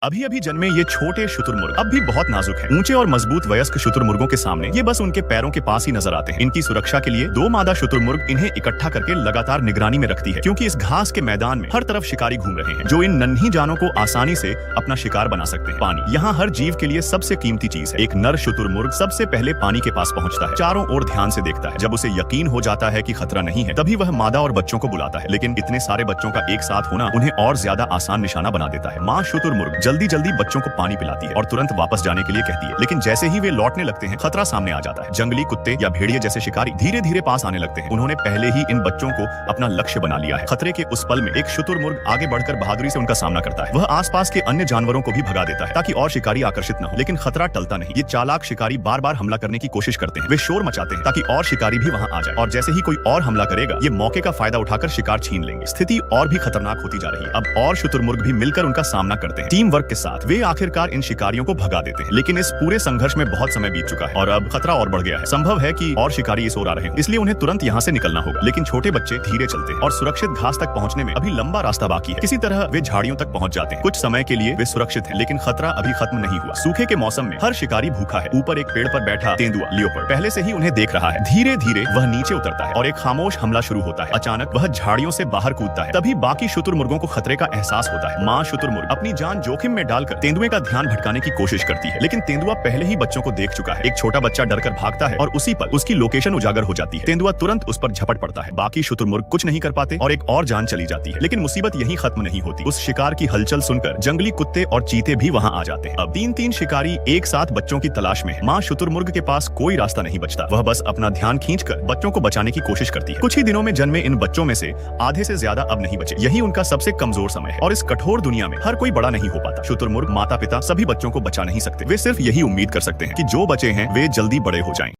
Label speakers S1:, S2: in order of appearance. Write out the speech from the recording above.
S1: अभी अभी जन्मे ये छोटे शुतुरमुर्ग अब भी बहुत नाजुक हैं। ऊंचे और मजबूत वयस्क शुतुरमुर्गों के सामने ये बस उनके पैरों के पास ही नजर आते हैं। इनकी सुरक्षा के लिए दो मादा शुतुरमुर्ग इन्हें इकट्ठा करके लगातार निगरानी में रखती है, क्योंकि इस घास के मैदान में हर तरफ शिकारी घूम रहे हैं जो इन नन्ही जानों को आसानी से अपना शिकार बना सकते हैं। पानी यहाँ हर जीव के लिए सबसे कीमती चीज है। एक नर शुतुरमुर्ग सबसे पहले पानी के पास पहुंचता है, चारों ओर ध्यान से देखता है। जब उसे यकीन हो जाता है कि खतरा नहीं है, तभी वह मादा और बच्चों को बुलाता है। लेकिन इतने सारे बच्चों का एक साथ होना उन्हें और ज्यादा आसान निशाना बना देता है। माँ शुतुरमुर्ग जल्दी जल्दी बच्चों को पानी पिलाती है और तुरंत वापस जाने के लिए कहती है, लेकिन जैसे ही वे लौटने लगते हैं खतरा सामने आ जाता है। जंगली कुत्ते या भेड़िए जैसे शिकारी धीरे धीरे पास आने लगते हैं। उन्होंने पहले ही इन बच्चों को अपना लक्ष्य बना लिया है। खतरे के उस पल में एक शुतुरमुर्ग आगे बढ़कर बहादुरी से उनका सामना करता है। वह आसपास के अन्य जानवरों को भी भगा देता है ताकि और शिकारी आकर्षित न हो, लेकिन खतरा टलता नहीं। ये चालाक शिकारी बार बार हमला करने की कोशिश करते हैं। वे शोर मचाते हैं ताकि और शिकारी भी वहां आ जाए, और जैसे ही कोई और हमला करेगा ये मौके का फायदा उठाकर शिकार छीन लेंगे। स्थिति और भी खतरनाक होती जा रही है। अब और शुतुरमुर्ग भी मिलकर उनका सामना करते हैं। टीम वर्क के साथ वे आखिरकार इन शिकारियों को भगा देते हैं, लेकिन इस पूरे संघर्ष में बहुत समय बीत चुका है और अब खतरा और बढ़ गया है। संभव है कि और शिकारी इस ओर आ रहे हैं, इसलिए उन्हें तुरंत यहाँ से निकलना होगा। लेकिन छोटे बच्चे धीरे चलते हैं और सुरक्षित घास तक पहुँचने में अभी लंबा रास्ता बाकी है। किसी तरह वे झाड़ियों तक पहुँच जाते हैं। कुछ समय के लिए वे सुरक्षित हैं, लेकिन खतरा अभी खत्म नहीं हुआ। सूखे के मौसम में हर शिकारी भूखा है। ऊपर एक पेड़ पर बैठा तेंदुआ लियोपर्ड पहले से ही उन्हें देख रहा है। धीरे धीरे वह नीचे उतरता है और एक खामोश हमला शुरू होता है। अचानक वह झाड़ियों से बाहर कूदता है। तभी बाकी शुतुरमुर्गों को खतरे का एहसास होता है। माँ शुतुरमुर्ग अपनी जान जोखिम में डालकर तेंदुए का ध्यान भटकाने की कोशिश करती है, लेकिन तेंदुआ पहले ही बच्चों को देख चुका है। एक छोटा बच्चा डरकर भागता है और उसी पर उसकी लोकेशन उजागर हो जाती है। तेंदुआ तुरंत उस पर झपट पड़ता है। बाकी शुतुरमुर्ग कुछ नहीं कर पाते और एक और जान चली जाती है। लेकिन मुसीबत यही खत्म नहीं होती। उस शिकार की हलचल सुनकर जंगली कुत्ते और चीते भी वहां आ जाते हैं। अब तीन शिकारी एक साथ बच्चों की तलाश में है। माँ शुतुरमुर्ग के पास कोई रास्ता नहीं बचता। वह बस अपना ध्यान खींचकर बच्चों को बचाने की कोशिश करती है। कुछ ही दिनों में जन्मे इन बच्चों में से आधे से ज्यादा अब नहीं बचे। यही उनका सबसे कमजोर समय है और इस कठोर दुनिया में हर कोई बड़ा नहीं हो पाता। शुतुरमुर्ग माता पिता सभी बच्चों को बचा नहीं सकते। वे सिर्फ यही उम्मीद कर सकते हैं कि जो बचे हैं वे जल्दी बड़े हो जाएं।